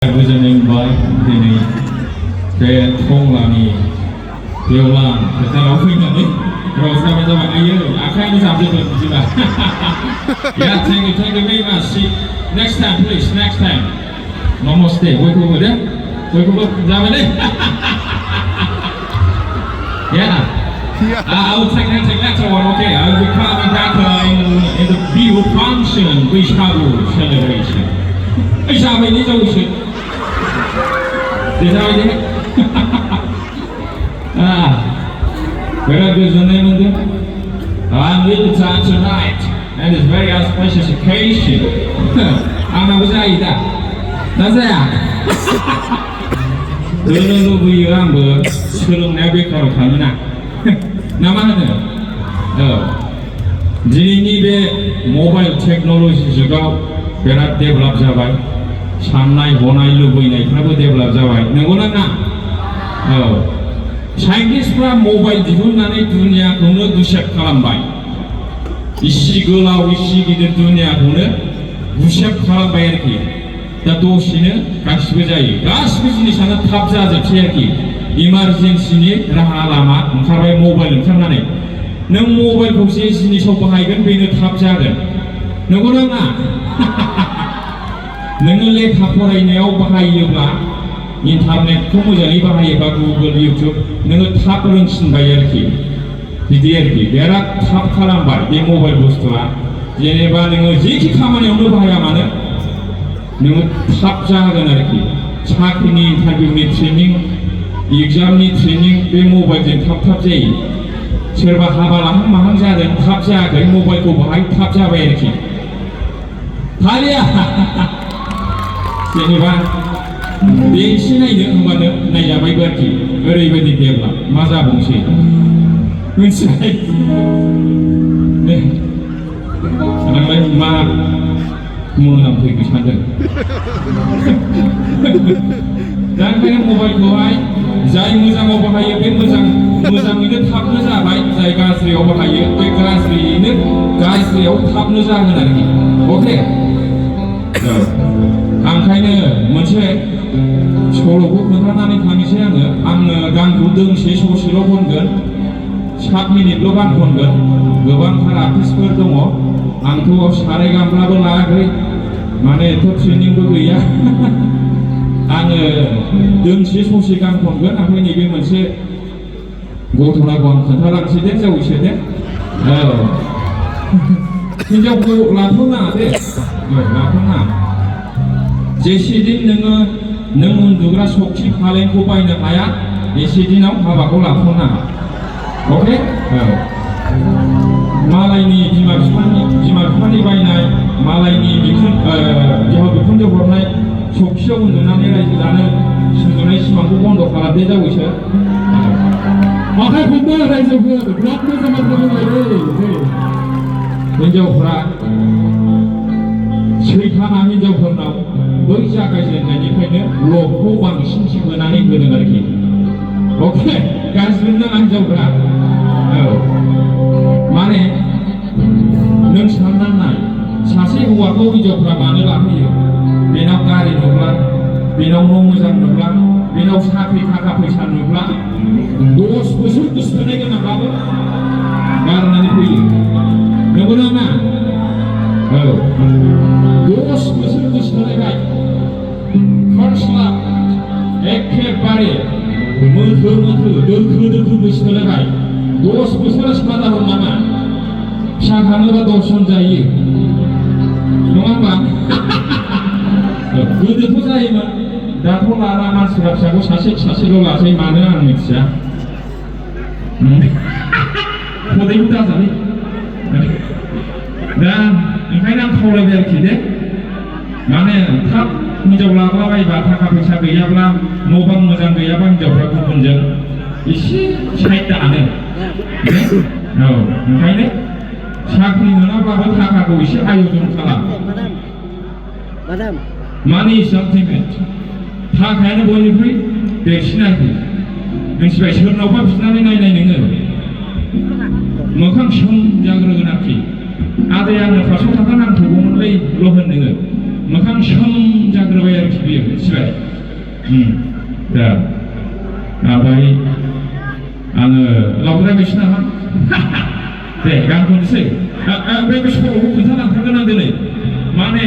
Goजोन बाय दिनै बे Tanglani बेवलां फोथाराव फैनानै रंजाबाय जाबाय आयो आखाइनि जाबजोबो बिदिबा Yeah, thank you very much. Next time, please, next time. Namaste. बयखौबो दे बयखौबो जाबाय दे Yeah. I will take that one. Okay, I will be coming back in the view function Basumataryन celebration. जाबाय नि जौसो जाबाय दे बिराद गोजोननाय मोनदों I'm with the time tonight and it's very auspicious occasion आंनाबो जायो दा जाया दोनो लुबैयो आंबो सोलोंनाया बेकाराव थाङो ना मा होनो दिनैनि बे मबाइल टेक्न'लजि जुगाव बिराद डेभेलप जाबाय साननाय हनाय लुबैनायफ्राबो डेभेलप जाबाय नंगौना ना साइन्टिस्टफ्रा मबाइल दिहुननानै दुनियाखौनो गुसेब खालामबाय इसे गोलाव इसे गिदिर दुनियाखौनो गुसेब खालामबाय आरोखि दा दसेनो गासिबो जायो गासिबो जिनिसानो थाब जाजोबसै आरोखि इमारजेन्सिनि राहा लामा ओंखारबाय मबाइल ओंखारनानै नों मबाइलखौ जे जिनिसाव बाहायगोन बेनो थाब जागोन नंगौना ना नोङो लेखा फरायनायाव बाहायोब्ला इन्टारनेटखौ मोजाङै बाहायोबा गुगोल इउटिउब नोङो थाब रोंसिनबाय आरोखि बिदि आरोखि बिराद थाब खालामबाय बे मबाइल बुस्थुआ जेनेबा नोङो जेखि खामानियावनो बाहाया मानो नोङो थाब जागोन आरोखि साख्रिनि इन्टारभिउनि ट्रेनिं एग्जामनि ट्रेनिं बे मबाइलजों थाब जायो सोरबा हाबा लाहां माहां जादों थाब जायाखै मबाइलखौ बाहाय थाब जाबाय आरोखि थालिया जेनेबा बे एसे नायनो होनबानो नायजाबायबो आरोखि ओरैबायदि डेभेलप मा जाबावसै मिथिबाय सानलाय मा मोनामफैखो सानदों दा ओंखायनो मबाइलखौहाय जाय मोजाङाव बाहायो बे मोजाङैनो थाबनो जाबाय जाय गाज्रियाव बाहायो बे गाज्रियैनो गाज्रियाव थाबनो जागोन आरोखि अके ओंखायनो मोनसे सल'खौ खोन्थानानै थांनोसै आङो गानखौ दोंसे ससेल' खनगोन 7 मिनिटल' गान खनगोन गोबांथार आर्टिस्टफोर दङ आंथ' सारे गामलाबो लायाखै माने एथ' ट्रेनिंबो गैया आङो दोंसे ससे गान खनगोन ओमफ्राय नैबे मोनसे घटनाखौ आं खोन्थालांसै दे जौसे दे हिनजावखौ लाथ'नाङा दे लाथ'नाङा जेसे दिन नों उन्दुग्रा सक्ति फालेंखौ बायनो हाया एसे दिनाव हाबाखौ लाथ'नाङा अके मालायनि बिमा बिफानि बायनाय मालायनि बिहाव बिखुनजो हरनाय सक्तियाव उन्दुनानै रायजो जानो सुजुनाय सिमांखौ बन्द' खालामदे जावैसो आखाइ खबदो रायजोफोर बिराद मोजां हिनजावफ्रा सैथाना हिनजावफोरनाव बै जागायजेननायनिफ्रायनो लबखौ बांसिन होनानै होदों आरोखि अके गाज्रि नङा हिनजावफ्रा माने नों साननानै नाय सासे हौवाखौ हिनजावफ्रा मानो लाहोयो बेनाव गारि नुब्ला बेनाव न' मोजां नुब्ला बेनाव साख्रि थाखा फैसा नुब्ला 10 बोसोर गोसोथोनाय गोनांब्लाबो गारनानै फैयो नंगौना ना 10 बोसोर गोसोथोनायबाय फार्स्ट लाभ एखेबारे मोथो दोखो गोसोथोनायबाय 10 बोसोरा साधारन नामा फिसा खाङोबा दर्शन जायो नङा होनबा गोदोथ' जायोमोन दाथ' लाला मानसिफ्रा फिसाखौ सासेल' लासै मानो आं मिथिया खदैबो दाजालै दा ओंखायनो आं खावलायबाय आरोखि दे माने थाब हिनजाव लाबोलाबायबा थाखा फैसा गैयाब्ला न' बां मोजां गैयाबा हिनजावफ्रा गुबुनजों एसे साइड दानो ओंखायनो साख्रि मोनाब्लाबो थाखाखौ एसे आयजन खालाम मानि सामथिंमेन्ट थाखायानो बयनिख्रुइ देरसिन आरोखि मिथिबाय सोरनावबा बिनानै नायनाय नोङो मोखां सोम जाग्रोगोन आरोखि आदै आंनो 500 थाखा नांथ'गौमोनलै ल' होन नोङो मोखां सोम जाग्रोबाय आरोखि बियो मिथिबाय दा ओमफ्राय आङो लावद्रायबायसो नामा दे गान खननोसै बे सल'खौ खोन्थालांखागोन आं दिनै माने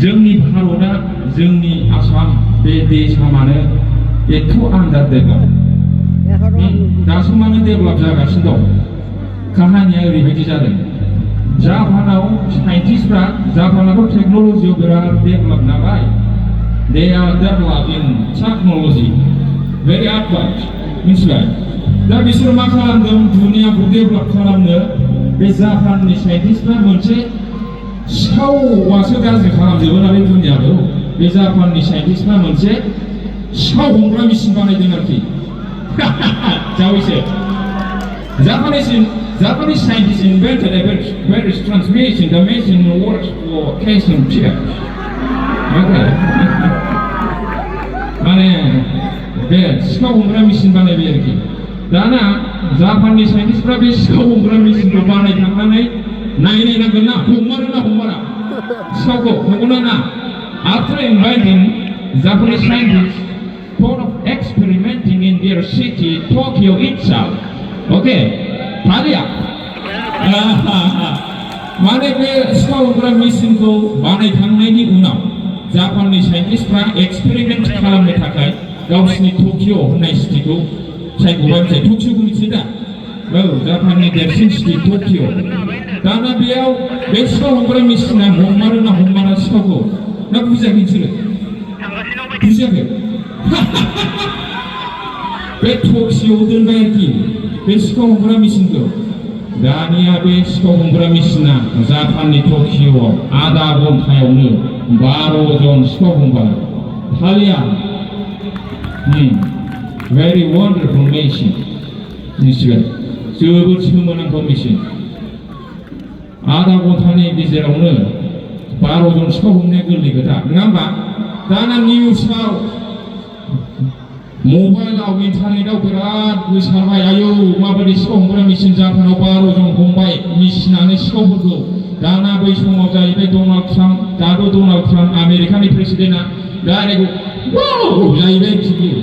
जोंनि भारतआ जोंनि आसाम बे देशा मानो एथ' आन्दार डेभेलप दासो मानो डेभेलप जागासिनो दं काहानिया ओरैबायदि जादों जापानाव साइन्टिस्टफ्रा जापानाथ' टेक्न'लजियाव बिराद डेभेलप नालाय they are develop in technology very advance मिथिबाय दा बिसोर मा खालामदों दुनियाखौ डेभेलप खालामनो बे जापाननि साइन्टिस्टफ्रा मोनसे सिखावासो गाज्रि खालामजोबो नालाय दुनियाखौ बे जापाननि साइन्टिस्टफ्रा मोनसे सिखाव हमग्रा मेसिन बानायदों आरोखि जावैसो Japanese scientists invented a very strange machine. The machine works for casing tears. Okay. माने बे सिखाव हमग्रा मेसिन बानायबाय आरोखि दाना जापाननि साइन्टिस्टफ्रा बे सिखाव हमग्रा मेसिनखौ बानायखांनानै नायनांगोन ना हमारो ना हमारा सिखावखौ नंगौना ना After inviting Japanese scientists thought of experimenting in their city Tokyo itself. Okay. Tangla. माने बे सिखाव हमग्रा मेसिनखौ बानायखांनायनि उनाव जापाननि साइन्टिस्टफ्रा एक्सपेरिमेन्ट खालामनो थाखाय गावसिनि टकिअ होननाय सिटिखौ सायख'बाय टकिअखौ मिथियो दा औ जापाननि देरसिन सिटि टकिअ दाना बेयाव बे सिखाव हमग्रा मेसिना हमारो ना हमारा सिखावखौ ना बुजियाखै नोंसोरो बुजियाखै बे टकिअआव दोनबाय आरोखि बे सिखाव हमग्रा मेसिनखौ दानिया बे सिखाव हमग्रा मेसिना जापाननि टकिअआव आधा घन्टायावनो 12 जन सिखाव हमबाय थालिया very wonderful machine मिथिबाय जोबोद सोमोनांथाव मेसिन आधा घन्टानि गेजेरावनो 12 जन सिखाव हमनाया गोरलै खोथा नङा होमबा दाना निउसाव मबाइलाव इन्टारनेटाव बिराद गोसारबाय आयौ माबायदि सिखाव हमग्रा मेसिन जापानाव 12 जन हमबाय मेसिनानो सिखावफोरखौ दाना बै समाव जाहैबाय डनाल्ड ट्राम्प दाबो डनाल्ड ट्राम्प आमेरिकानि प्रेसिडेन्टआ डाइरेक्ट वाव जाहैबाय बियो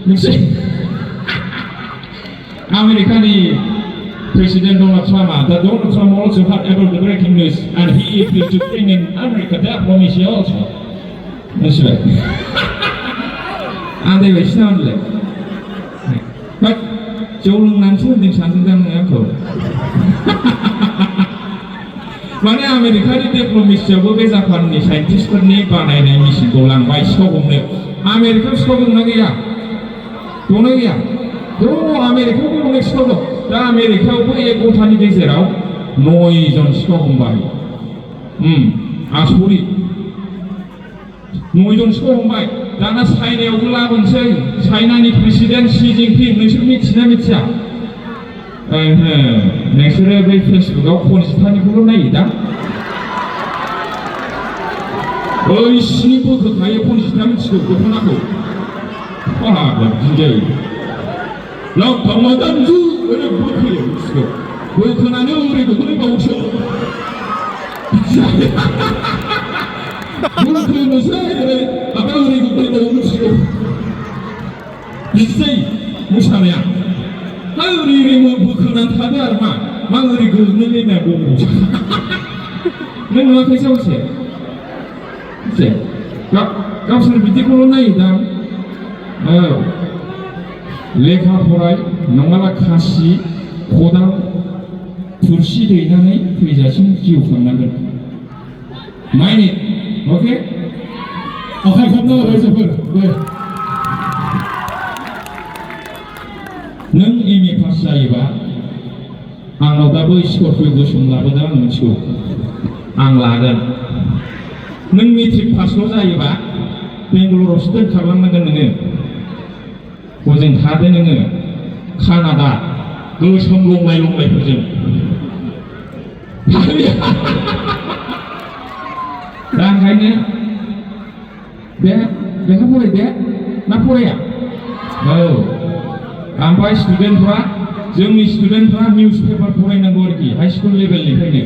नोंसोर Americani President Donald Trump, that Donald Trump also had about the breaking news, and he appealed to bring in America diplomacy also. That's right. And they were soundly. But Joel Nansen did something that माने आमेरिकानि डिप्ल'मेसियावबो बे जापाननि साइन्टिस्टफोरनि बानायनाय मेसिनखौ लांबाय सिखाव हमनो आमेरिकायाव सिखाव दंना गैया दंना गैया दङ आमेरिकायावबो अनेक सिखाव दं दा आमेरिकायावबो 1 घन्टानि गेजेराव 9 जन सिखाव हमबाय आसरित 9 जन सिखाव हमबाय दाना चाइनायावबो लाबोनोसै चाइनानि प्रेसिडेन्ट शी जिनपिं नोंसोर मिथिना मिथिया नोंसोरो बे फेसबुकआव खनजिथानिखौल' नायो दा ओइ सिनि बोखोखायो खनजिथा मिथिगौ दख'नाखौ बिदि जायो लांखांमादानजु ओरै बोखोयो मिथिगौ बोखोनानै ओरै गोग्लैबावोसो बोखोनोसै ओरै ओमफ्राय ओरै गोग्लैबावो मिथिगौ बिदि जायो मोसानाया ओरै बोखोनानै थादो आरो मा ओरै गोग्लैलायनाय बबावसो नों नुवाखै सावसे गावसोर बिदिखौल' नायो दा औ लेखा फराय नङाबा खासि खदाल थुरसि दैनानै थैजासिम जिउ खांनांगोन माइने अके आखाइ खबना रायजोफोर दे नों एम ए पास जायोबा आंनाव दाबो स्करपिय' गोसोम लाबोदों आं मिथिगौ आं लागोन नों मेट्रिक पासल' जायोबा बेंगालरावसो दोनखारलांनांगोन नोङो हजों थादो नोङो कानाडा गोसोम लंलायफोरजों दा ओंखायनो बे लेखा फरायदे ना फराया औ ओमफ्राय स्टुडेन्टफ्रा जोंनि स्टुडेन्टफ्रा निउस पेपार फरायनांगौ आरोखि हाइ स्कुल लेभेलनिफ्रायनो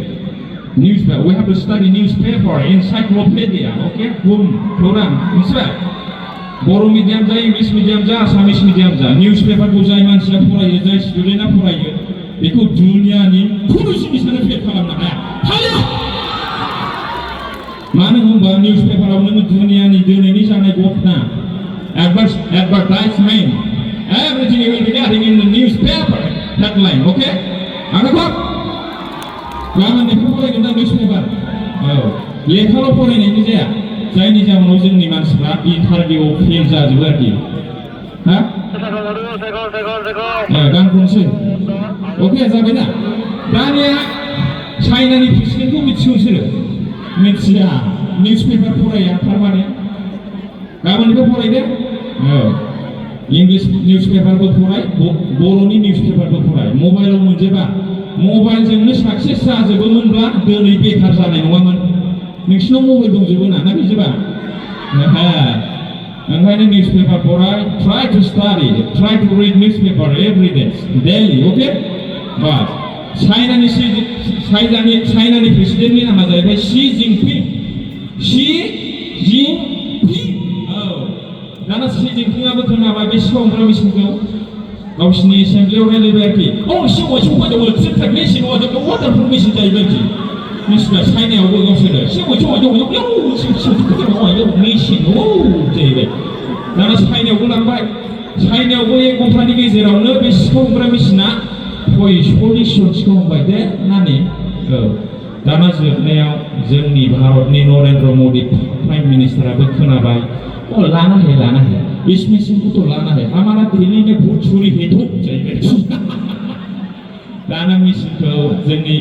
newspaper. We have to study newspaper, encyclopedia. Okay? खौरां मिथिबाय? बर' मिडियाम जा, इंलिश मिडियाम जा, आसामिस मिडियाम जा, निउसपेपारखौ जाय मानसिया फरायो, जाय स्टुडेन्टआ फरायो, बेखौ दुनियानि खुनु जिनिसानो फेल खालामनो हाया। हाया! मानो होनबा निउसपेपाराव नोङो दुनियानि दिनैनि जानाय घटना, advertisement, everything you will be getting in the newspaper headline, okay? आंनाखौ गाबोननिफ्राय फरायगोन दा निउसपेपार। औ, लेखाल' फरायनायनि जाया, जायनि जाहोनाव जोंनि मानसिफ्रा इन्टारभिउआव फेल जाजोबो आरोखि। हा? गान खनसै। अके जाबाय ना? दानिया चाइनानि प्रेसिडेन्टखौ मिथिगौ सोरो? मिथिया। निउसपेपार फराया थारमाने। गाबोननिफ्राय फरायदो। औ, इंलिश निउसपेपारबो फराय, बर'नि निउसपेपारबो फराय। मबाइलाव मोनजोबा। मबाइलजोंनो साक्सेस जाजोबोमोनब्ला दिनै बेखार जानाय नङामोन। नोंसिनाव मबाइल दंजोबो ना गैजोबा? ओंखायनो निउसपेपार फराय, try to study, try to read newspaper every day, daily, okay? बास। चाइनानि प्रेसिडेन्टनि नामा जाहैबाय शी जिनपिं। शी जिनपिं। औ, दाना शी जिनपिंआबो खोनाबाय बे सिखाव हमग्रा मेसिनखौ गावसिनि एसेम्ब्लियाव रायलायबाय आरोखि। औ, सिगाङाव सफैदोंमोन, मेसिनाव वाटारफुल मेसिन जाहैबाय आरोखि। मिथिबाय? चाइनायावबो गावसोरो मेसिन जाहैबाय। दाना चाइनायावबो लांबाय। चाइनायावबो 1 घन्टानि गेजेरावनो बे सिखाव हमग्रा मेसिना 40 जन सिखाव हमबाय दे नानि। औ, दाना जोबनायाव जोंनि भारतनि नरेन्द्र मदि प्राइम मिनिस्टाराबो खोनाबाय। लाना है इस मेसिन को तो लाना है, हमारा दिल्ली में भूत चोरी है तो जाहैबाय। दाना मेसिनखौ जोंनि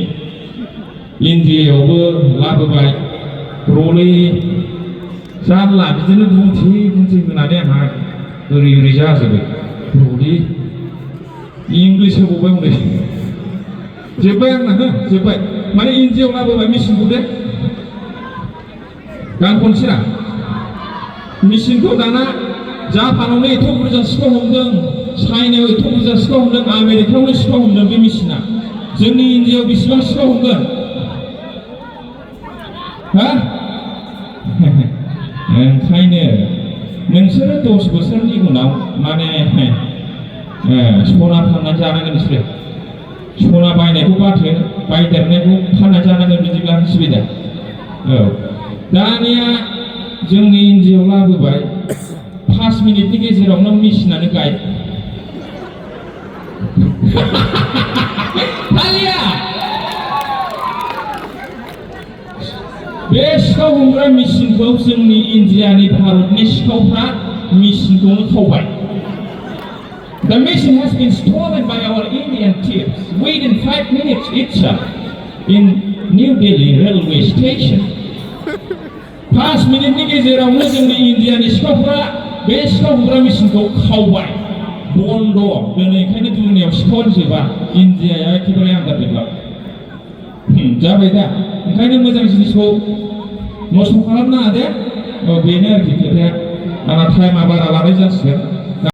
इन्डियायावबो लाबोबाय। रलै जारला बिदिनो बुंथि होनानै आंहा ओरै जाजोबो। रलै इंलिस होबावबाय हनै जोब्बाय आंना जोब्बाय। माने इन्डियायाव लाबोबाय मेसिनखौ दे। गान खनसेरा मेसिनखौ दाना जापानावनो एथ' बुरजा सिखाव हमदों, चाइनायाव एथ' बुरजा सिखाव हमदों, आमेरिकायावनो सिखाव हमदों बे मेसिना। जोंनि इन्डियायाव बेसेबां सिखाव हमगोन? हा? ओंखायनो नोंसोरो 10 बोसोरनि उनाव माने सना फाननानै जानांगोन बिसोरो। सना बायनायखौ बाथो, बायदेरनायखौ फाननानै जानांगोन बिदिब्ला सुबिदा। औ, दानिया जोंनि इन्डियायाव लाबोबाय 5 मिनिटनि गेजेरावनो मेसिनानो गायब। बे सिखाव हमग्रा मेसिनखौ जोंनि इन्डियानि भारतनि सिखावफ्रा मेसिनखौनो खावबाय। The machine has been stolen by our Indian thieves within 5 minutes itself in New Delhi railway station. 5 मिनिटनि गेजेरावनो जोंनि इन्डियानि सिखावफ्रा बे सिखाव हमग्रा मेसिनखौ खावबाय। बन्द'। दिनै ओंखायनो दुनियायाव सिखावानो जोबा। इन्डियाया एखेबारे आन्दार डेभेलप। जाबाय दा? ओंखायनो मोजां जिनिसखौ नस्थ' खालामनाङा दे। बेनो आरोखि खोथाया। आंना टाइमा बारा लानाय जासिगोन।